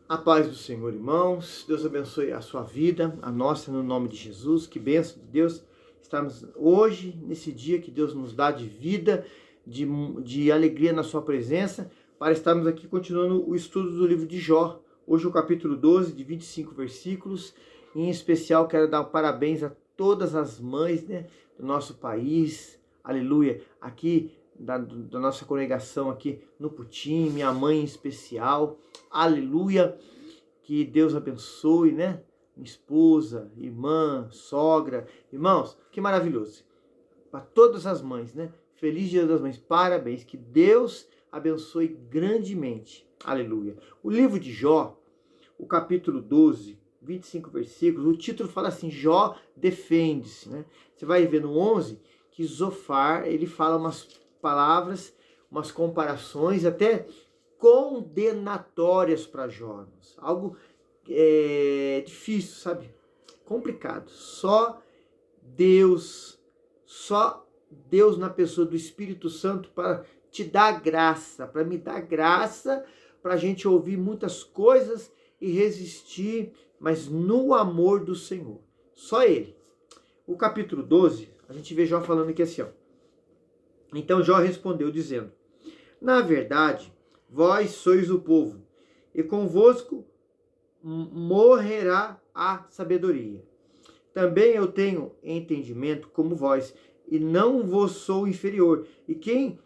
A paz do Senhor, irmãos. Deus abençoe a sua vida, a nossa, no nome de Jesus. Que bênção de Deus estarmos hoje, nesse dia que Deus nos dá de vida, de alegria na sua presença, para estarmos aqui continuando o estudo do livro de Jó. Hoje o capítulo 12, de 25 versículos. Em especial, quero dar parabéns a todas as mães, do nosso país. Aleluia. Aqui, da nossa congregação aqui no Putim, minha mãe em especial. Aleluia, que Deus abençoe, Minha esposa, irmã, sogra, irmãos, que maravilhoso. Para todas as mães, Feliz Dia das Mães, parabéns, que Deus abençoe grandemente. Aleluia. O livro de Jó, o capítulo 12, 25 versículos, o título fala assim: Jó defende-se, Você vai ver no 11 que Zofar, ele fala umas palavras, umas comparações, até condenatórias para Jó. Algo difícil, sabe? Complicado. Só Deus na pessoa do Espírito Santo para te dar graça, para me dar graça, para a gente ouvir muitas coisas e resistir, mas no amor do Senhor. Só Ele. O capítulo 12, a gente vê Jó falando aqui assim, ó. Então Jó respondeu dizendo: na verdade, vós sois o povo, e convosco morrerá a sabedoria. Também eu tenho entendimento como vós, e não vos sou inferior. E quem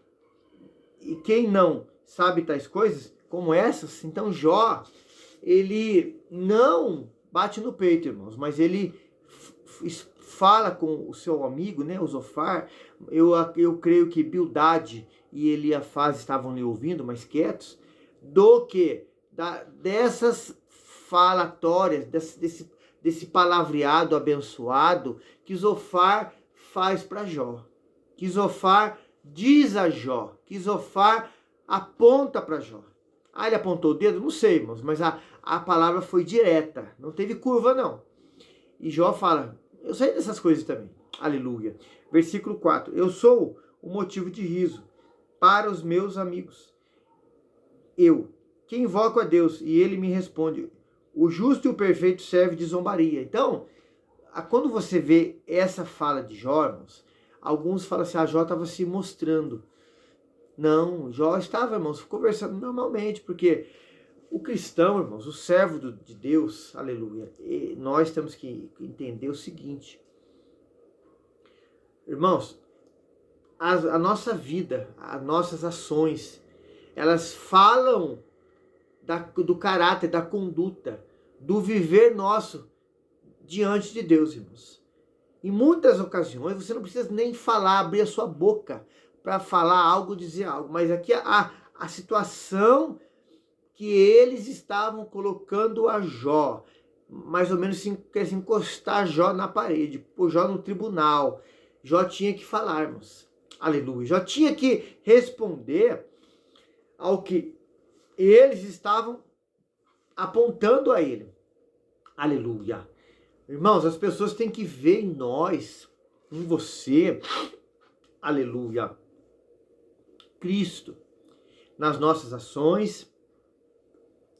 não sabe tais coisas como essas, então Jó, ele não bate no peito, irmãos, mas ele fala com o seu amigo, o Zofar. Eu creio que Bildade e Eliafaz estavam ali ouvindo, mas quietos, dessas falatórias, desse palavreado abençoado que Zofar faz para Jó, que Zofar diz a Jó, que Zofar aponta para Jó. Ele apontou o dedo? Não sei, irmãos, mas a palavra foi direta, não teve curva não. E Jó fala: eu sei dessas coisas também. Aleluia. Versículo 4. Eu sou o motivo de riso para os meus amigos. Eu, que invoco a Deus, e ele me responde: o justo e o perfeito serve de zombaria. Então, quando você vê essa fala de Jó, irmãos, alguns falam assim: Jó estava se mostrando. Não, Jó estava, irmãos, conversando normalmente, porque o cristão, irmãos, o servo de Deus, aleluia, nós temos que entender o seguinte, irmãos, a nossa vida, as nossas ações, elas falam do caráter, da conduta, do viver nosso diante de Deus, irmãos. Em muitas ocasiões, você não precisa nem falar, abrir a sua boca para falar algo, dizer algo, mas aqui a situação que eles estavam colocando a Jó, mais ou menos quer encostar Jó na parede, pôr Jó no tribunal. Jó tinha que falar, irmãos. Aleluia. Jó tinha que responder ao que eles estavam apontando a ele. Aleluia. Irmãos, as pessoas têm que ver em nós, em você, aleluia, Cristo, nas nossas ações,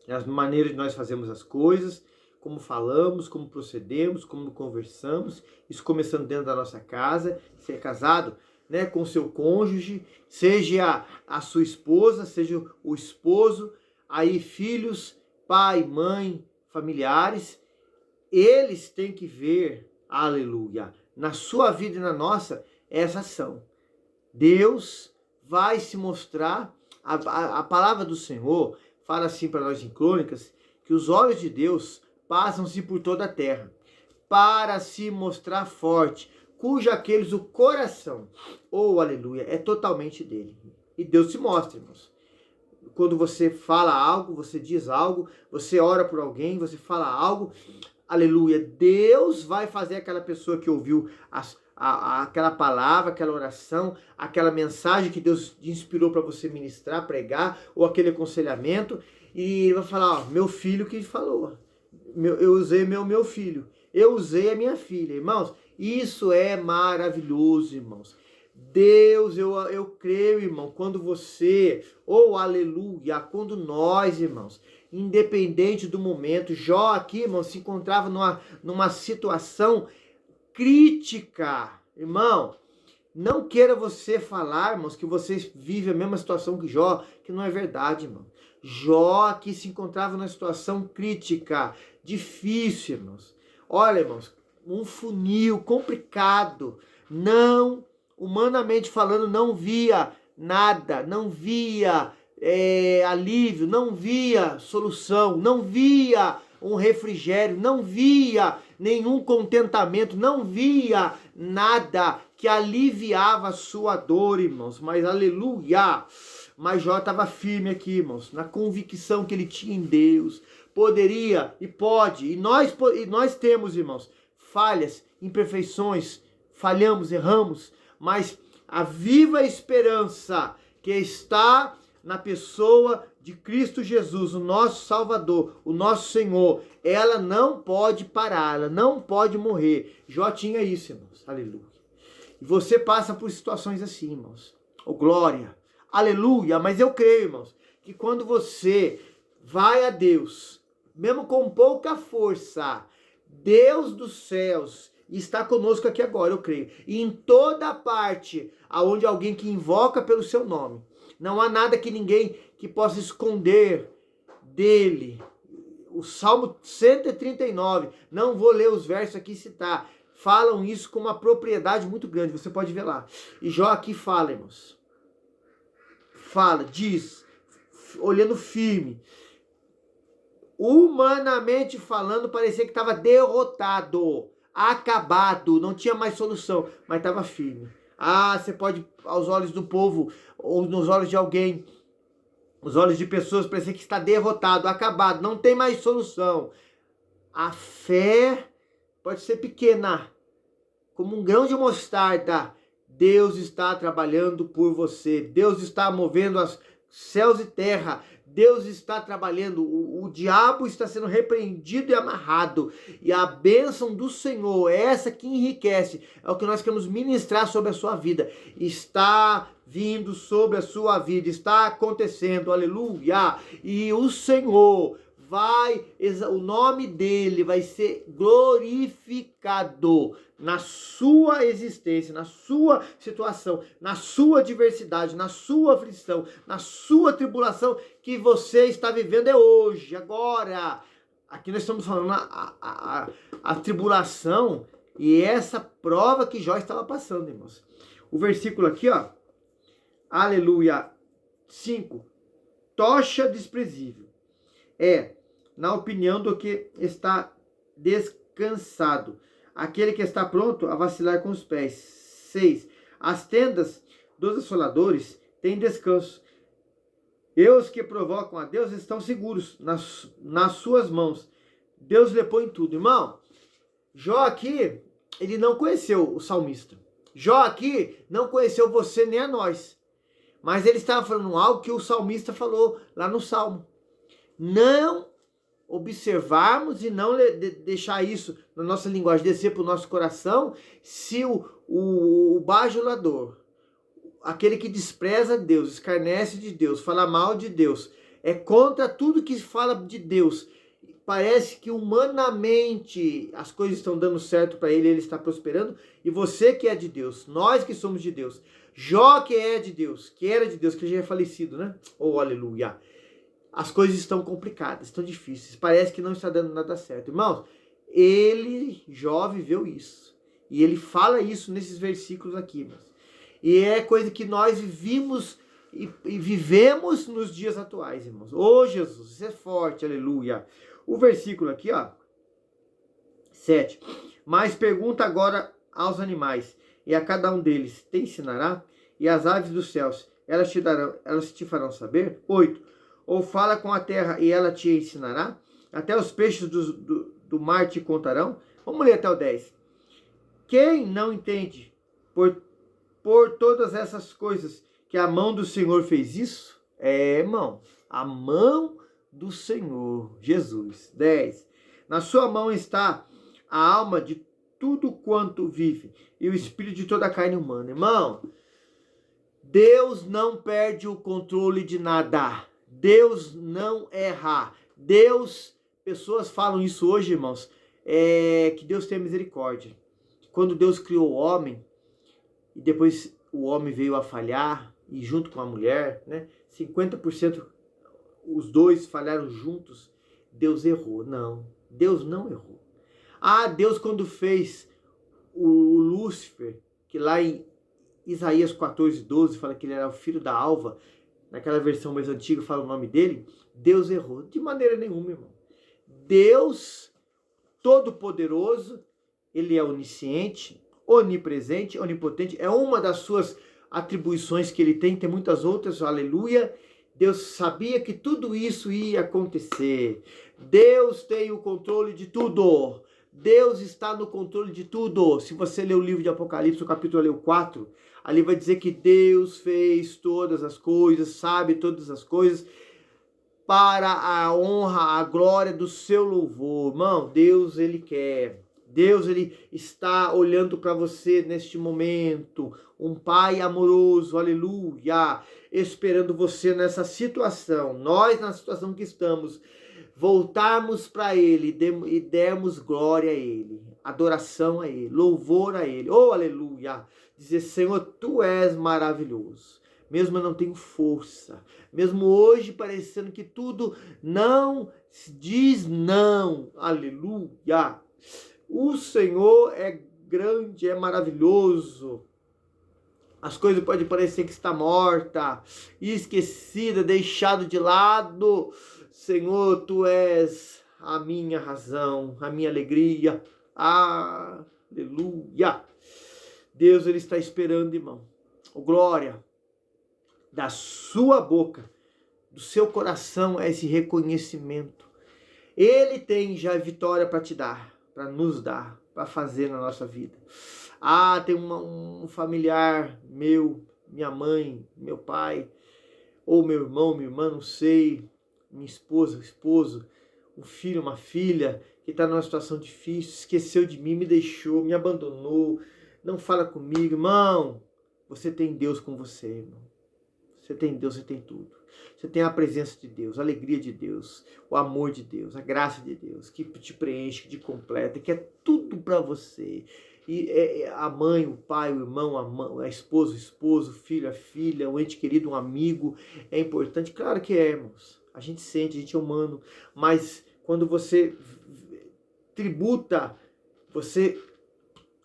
nas maneiras de nós fazemos as coisas, como falamos, como procedemos, como conversamos, isso começando dentro da nossa casa. Se é casado, com seu cônjuge, seja a sua esposa, seja o esposo, aí filhos, pai, mãe, familiares, eles têm que ver, aleluia, na sua vida e na nossa, essa ação. Deus vai se mostrar, a palavra do Senhor fala assim para nós em Crônicas, que os olhos de Deus passam-se por toda a terra, para se mostrar forte, cujo aqueles o coração, aleluia, é totalmente dele. E Deus se mostra, irmãos. Quando você fala algo, você diz algo, você ora por alguém, você fala algo, aleluia, Deus vai fazer aquela pessoa que ouviu aquela palavra, aquela oração, aquela mensagem que Deus inspirou para você ministrar, pregar, ou aquele aconselhamento, e ele vai falar: meu filho que falou, eu usei meu filho, eu usei a minha filha. Irmãos, isso é maravilhoso, irmãos. Deus, eu creio, irmão, quando você, aleluia, quando nós, irmãos, independente do momento. Jó aqui, irmão, se encontrava numa situação crítica. Irmão, não queira você falar, irmãos, que você vive a mesma situação que Jó, que não é verdade, irmão. Jó aqui se encontrava numa situação crítica, difícil, irmãos. Olha, irmãos, um funil complicado. Não, humanamente falando, não via nada, não via alívio, não via solução, não via um refrigério, não via nenhum contentamento, não via nada que aliviava a sua dor, irmãos. Mas aleluia! Mas Jó estava firme aqui, irmãos, na convicção que ele tinha em Deus. Poderia e pode, e nós temos, irmãos, falhas, imperfeições, falhamos, erramos, mas a viva esperança que está na pessoa de Cristo Jesus, o nosso Salvador, o nosso Senhor, ela não pode parar, ela não pode morrer. Jó tinha isso, irmãos, aleluia. E você passa por situações assim, irmãos, oh glória, aleluia. Mas eu creio, irmãos, que quando você vai a Deus, mesmo com pouca força, Deus dos céus está conosco aqui agora, eu creio. E em toda parte aonde alguém que invoca pelo seu nome, não há nada que ninguém que possa esconder dele. O Salmo 139, não vou ler os versos aqui e citar, falam isso com uma propriedade muito grande, você pode ver lá. E Jó aqui fala, irmãos. Fala, diz, olhando firme. Humanamente falando, parecia que estava derrotado, acabado, não tinha mais solução, mas estava firme. Ah, você pode, aos olhos do povo, ou nos olhos de alguém, os olhos de pessoas, parecer que está derrotado, acabado, não tem mais solução. A fé pode ser pequena, como um grão de mostarda. Deus está trabalhando por você, Deus está movendo os céus e terra, Deus está trabalhando, o diabo está sendo repreendido e amarrado, e a bênção do Senhor, essa que enriquece, é o que nós queremos ministrar sobre a sua vida, está vindo sobre a sua vida, está acontecendo, aleluia, e o Senhor o nome dele vai ser glorificado na sua existência, na sua situação, na sua adversidade, na sua aflição, na sua tribulação que você está vivendo hoje, agora. Aqui nós estamos falando a tribulação e essa prova que Jó estava passando, irmãos. O versículo aqui, ó, aleluia, 5, tocha desprezível. Na opinião do que está descansado, aquele que está pronto a vacilar com os pés. 6. As tendas dos assoladores têm descanso, e os que provocam a Deus estão seguros nas suas mãos. Deus lhe põe tudo. Irmão, Jó aqui, ele não conheceu o salmista. Jó aqui não conheceu você nem a nós. Mas ele estava falando algo que o salmista falou lá no Salmo. Não observarmos e não deixar isso na nossa linguagem descer para o nosso coração, se o bajulador, aquele que despreza Deus, escarnece de Deus, fala mal de Deus, é contra tudo que fala de Deus, parece que humanamente as coisas estão dando certo para ele está prosperando, e você que é de Deus, nós que somos de Deus, Jó que é de Deus, que era de Deus, que já é falecido, né? Oh, aleluia! As coisas estão complicadas, estão difíceis, parece que não está dando nada certo. Irmãos, Jó viveu isso. E ele fala isso nesses versículos aqui, irmãos. E é coisa que nós vivimos e vivemos nos dias atuais, irmãos. Ô Jesus, isso é forte, aleluia. O versículo aqui, ó, 7. Mas pergunta agora aos animais, e a cada um deles te ensinará, e as aves dos céus, elas te farão saber. 8. Ou fala com a terra e ela te ensinará? Até os peixes do mar te contarão? Vamos ler até o 10. Quem não entende por todas essas coisas que a mão do Senhor fez isso? Irmão, a mão do Senhor, Jesus. 10. Na sua mão está a alma de tudo quanto vive e o espírito de toda a carne humana. Irmão, Deus não perde o controle de nada. Deus não erra. Deus, pessoas falam isso hoje, irmãos, que Deus tem misericórdia. Quando Deus criou o homem, e depois o homem veio a falhar, e junto com a mulher, né, 50% os dois falharam juntos, Deus errou. Não, Deus não errou. Deus quando fez o Lúcifer, que lá em Isaías 14:12 fala que ele era o filho da alva, naquela versão mais antiga fala o nome dele, Deus errou. De maneira nenhuma, irmão. Deus Todo-Poderoso, ele é onisciente, onipresente, onipotente, é uma das suas atribuições que ele tem muitas outras, aleluia. Deus sabia que tudo isso ia acontecer. Deus tem o controle de tudo. Deus está no controle de tudo. Se você ler o livro de Apocalipse, o capítulo 4, ali vai dizer que Deus fez todas as coisas, sabe todas as coisas, para a honra, a glória do seu louvor. Irmão, Deus, ele quer. Deus, ele está olhando para você neste momento. Um pai amoroso, aleluia, esperando você nessa situação. Nós, na situação que estamos, voltarmos para ele e dermos glória a ele, adoração a ele, louvor a ele. Oh, aleluia. Dizer, Senhor, tu és maravilhoso. Mesmo eu não tenho força, mesmo hoje parecendo que tudo não diz não, aleluia. O Senhor é grande, é maravilhoso. As coisas podem parecer que está morta, esquecida, deixado de lado. Senhor, tu és a minha razão, a minha alegria. Aleluia. Deus, ele está esperando, irmão. Oh, glória. Da sua boca, do seu coração, é esse reconhecimento. Ele tem já vitória para te dar, para nos dar, para fazer na nossa vida. Tem um familiar meu, minha mãe, meu pai, ou meu irmão, minha irmã, não sei, minha esposa, esposo, um filho, uma filha, que está numa situação difícil, esqueceu de mim, me deixou, me abandonou, não fala comigo. Irmão, você tem Deus com você, irmão. Você tem Deus, você tem tudo. Você tem a presença de Deus, a alegria de Deus, o amor de Deus, a graça de Deus, que te preenche, que te completa, que é tudo para você. E a mãe, o pai, o irmão, a esposa, o esposo, o filho, a filha, o ente querido, um amigo, é importante. Claro que é, irmãos. A gente sente, a gente é humano, mas quando você tributa, você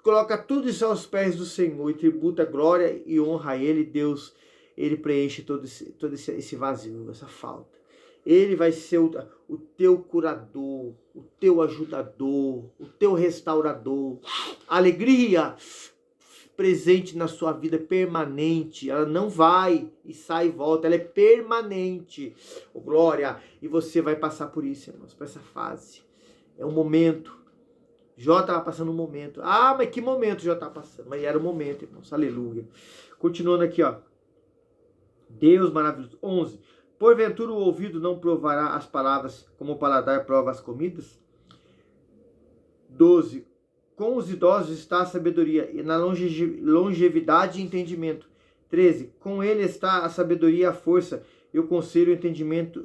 coloca tudo isso aos pés do Senhor e tributa glória e honra a Ele, Deus, ele preenche todo esse vazio, essa falta. Ele vai ser o teu curador, o teu ajudador, o teu restaurador. Alegria presente na sua vida, permanente. Ela não vai e sai e volta, ela é permanente. Oh, glória! E você vai passar por isso, irmãos, por essa fase. É um momento. Jó estava passando um momento. Mas que momento Jó estava passando? Mas era o momento, irmãos. Aleluia. Continuando aqui, ó. Deus maravilhoso. 11. Porventura o ouvido não provará as palavras como o paladar prova as comidas? 12. Com os idosos está a sabedoria e na longevidade e entendimento. 13. Com ele está a sabedoria e a força e o conselho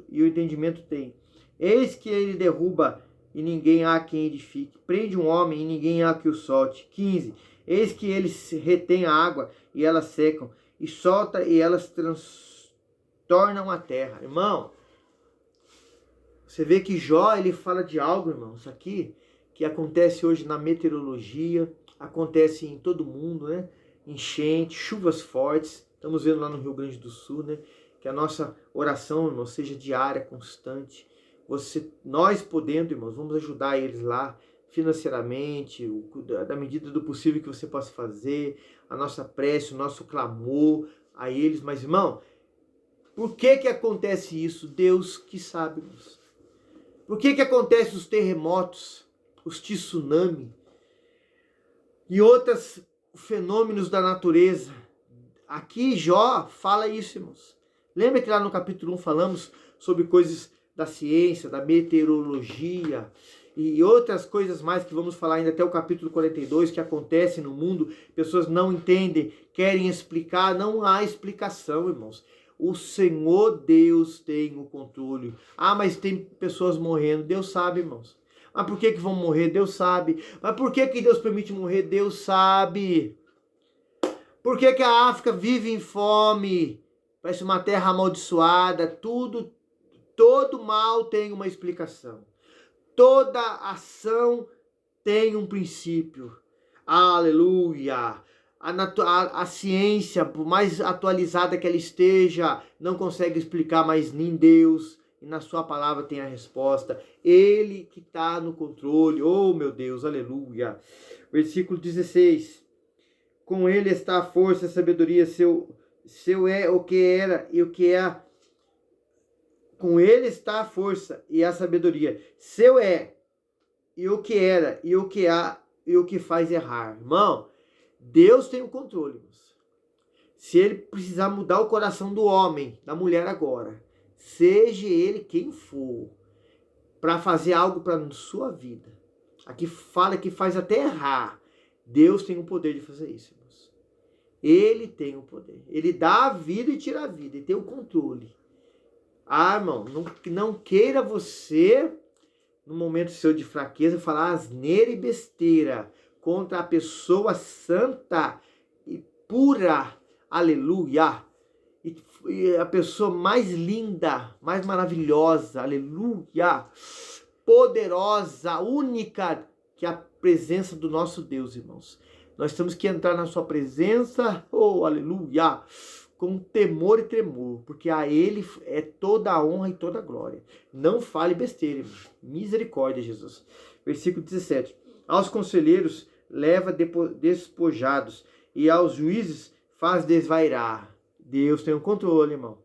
e o entendimento tem. Eis que ele derruba e ninguém há quem edifique. Prende um homem e ninguém há que o solte. 15. Eis que ele retém a água e elas secam. E solta e elas transtornam a terra. Irmão, você vê que Jó, ele fala de algo, irmão, isso aqui, que acontece hoje na meteorologia, acontece em todo mundo, né? Enchente, chuvas fortes. Estamos vendo lá no Rio Grande do Sul, né? Que a nossa oração, irmão, seja diária, constante. Nós podendo, irmãos, vamos ajudar eles lá, financeiramente, da medida do possível que você possa fazer, a nossa prece, o nosso clamor a eles. Mas, irmão, por que acontece isso? Deus que sabe, irmãos. Por que acontece os terremotos, os tsunami e outros fenômenos da natureza? Aqui Jó fala isso, irmãos. Lembra que lá no capítulo 1 falamos sobre coisas da ciência, da meteorologia e outras coisas mais que vamos falar ainda até o capítulo 42, que acontecem no mundo, pessoas não entendem, querem explicar, não há explicação, irmãos. O Senhor Deus tem o controle. Ah, mas tem pessoas morrendo. Deus sabe, irmãos. Mas por que vão morrer? Deus sabe. Mas por que Deus permite morrer? Deus sabe. Por que a África vive em fome? Parece uma terra amaldiçoada. Todo mal tem uma explicação. Toda ação tem um princípio. Aleluia! A ciência, por mais atualizada que ela esteja, não consegue explicar, mas nem Deus, e na sua palavra tem a resposta. Ele que está no controle. Oh, meu Deus, aleluia! Versículo 16. Com ele está a força e a sabedoria, seu é o que era e o que é. Com ele está a força e a sabedoria. Seu é e o que era e o que há e o que faz errar. Irmão, Deus tem o controle. Se ele precisar mudar o coração do homem, da mulher agora, seja ele quem for, para fazer algo para sua vida, aqui fala que faz até errar, Deus tem o poder de fazer isso, irmãos. Ele tem o poder. Ele dá a vida e tira a vida. Ele tem o controle. Ah, irmão, não queira você, no momento seu de fraqueza, falar asneira e besteira contra a pessoa santa e pura, aleluia, e a pessoa mais linda, mais maravilhosa, aleluia, poderosa, única, que é a presença do nosso Deus, irmãos. Nós temos que entrar na sua presença, oh, aleluia, com temor e tremor, porque a ele é toda a honra e toda a glória. Não fale besteira, irmão. Misericórdia, Jesus. Versículo 17. Aos conselheiros leva despojados, e aos juízes faz desvairar. Deus tem o controle, irmão.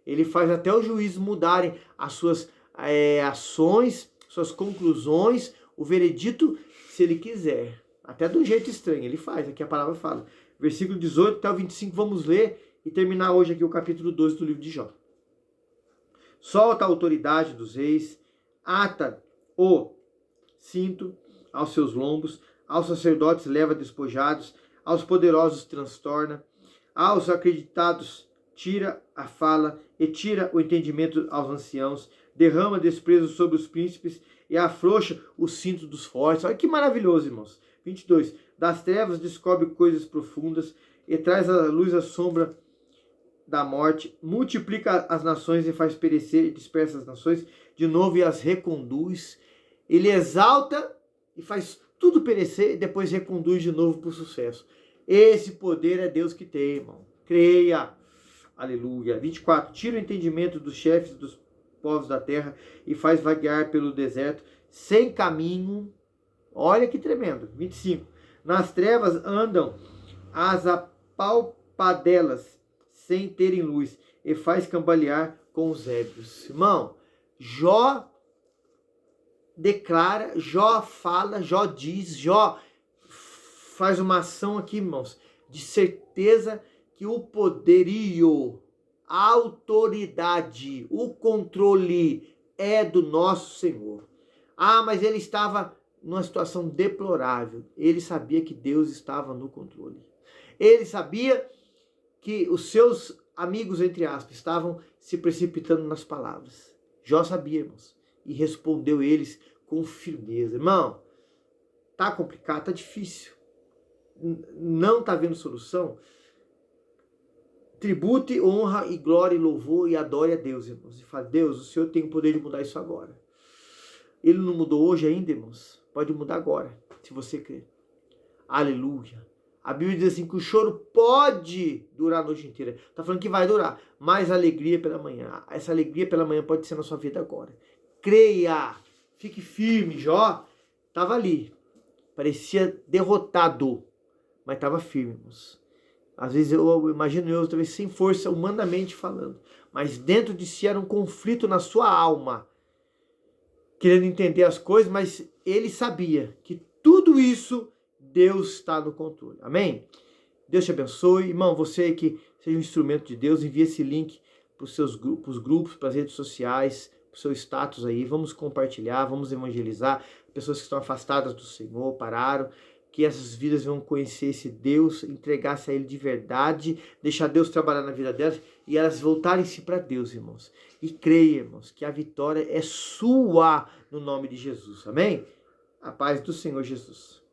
Ele faz até os juízes mudarem as suas ações, suas conclusões, o veredito, se ele quiser. Até de um jeito estranho, ele faz. Aqui a palavra fala. Versículo 18 até o 25, vamos ler e terminar hoje aqui o capítulo 12 do livro de Jó. Solta a autoridade dos reis, ata o cinto aos seus lombos, aos sacerdotes leva despojados, aos poderosos transtorna, aos acreditados tira a fala e tira o entendimento aos anciãos, derrama desprezo sobre os príncipes e afrouxa o cinto dos fortes. Olha que maravilhoso, irmãos. 22. Das trevas descobre coisas profundas e traz à luz a sombra da morte, multiplica as nações e faz perecer e dispersa as nações, de novo e as reconduz. Ele exalta e faz tudo perecer e depois reconduz de novo para o sucesso. Esse poder é Deus que tem, irmão. Creia. Aleluia. 24. Tira o entendimento dos chefes dos povos da terra e faz vaguear pelo deserto sem caminho. Olha que tremendo. 25. Nas trevas andam as apalpadelas sem terem luz e faz cambalear com os ébrios. Irmão, Jó declara, Jó fala, Jó diz, Jó faz uma ação aqui, irmãos, de certeza que o poderio, a autoridade, o controle é do nosso Senhor. Ah, mas ele estava numa situação deplorável. Ele sabia que Deus estava no controle. Ele sabia que os seus amigos, entre aspas, estavam se precipitando nas palavras. Jó sabia, irmãos, e respondeu eles com firmeza. Irmão, tá complicado, tá difícil. Não tá vendo solução? Tribute, honra e glória e louvor e adore a Deus, irmãos. E fala, Deus, o Senhor tem o poder de mudar isso agora. Ele não mudou hoje ainda, irmãos? Pode mudar agora, se você crer. Aleluia. A Bíblia diz assim que o choro pode durar a noite inteira. Está falando que vai durar, mas a alegria pela manhã. Essa alegria pela manhã pode ser na sua vida agora. Creia, fique firme. Jó estava ali, parecia derrotado, mas estava firme, irmãos. Às vezes eu imagino talvez sem força, humanamente falando, mas dentro de si era um conflito na sua alma, querendo entender as coisas, mas ele sabia que tudo isso Deus está no controle. Amém? Deus te abençoe. Irmão, você que seja um instrumento de Deus, envie esse link para os seus grupos, para as redes sociais, para o seu status aí. Vamos compartilhar, vamos evangelizar. Pessoas que estão afastadas do Senhor, pararam. Que essas vidas vão conhecer esse Deus, entregar-se a Ele de verdade, deixar Deus trabalhar na vida delas e elas voltarem-se para Deus, irmãos. E creia, irmãos, que a vitória é sua no nome de Jesus. Amém? A paz do Senhor Jesus.